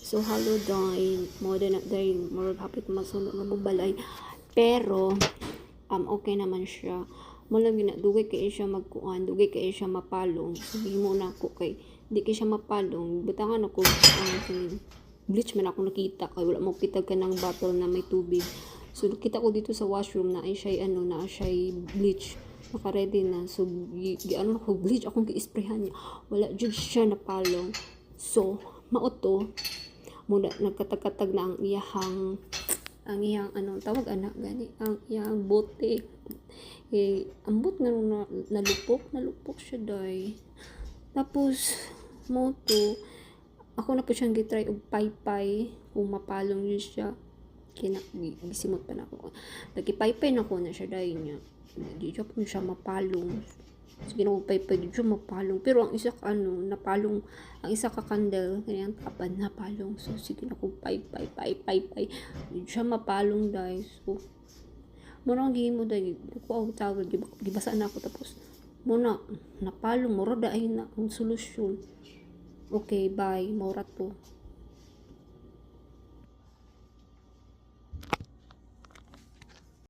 So halo dahil mo din dahil more hapit masunod nga balay. Pero okay naman siya. Mo lang dugay kay siya magkuan, dugay kay siya mapalong. Sabi mo na ko kay di kay siya mapalong. Butangan ako bleach man ako nakita kay wala mo kita ka ng bottle na may tubig. So kita ko dito sa washroom na ay siya na siya bleach naka-ready na. So ano ko bleach akong gi-sprayhan niya. Wala jud siya napalong. So mauto muna nagkatag-katag na ang iyang anong tawag anak gani ang iyang bote ambot nga nalupok siya day. Tapos mo to ako na po siyang gitry og paypay kung mapalong yun siya gisimot pa na ako nagipaypay na ko na siya day niya di siya po siya mapalong. Sige na paypay di siya mapalong pero ang isa napalong ang isa ka candle kanyang tapan napalong. So sige na ko paypay di siya mapalong day. So muna ang gihimo day ko ang tawag gibasa na ako tapos muna napalong mura dahil na ang solusyon. Okay, bye. Mora to.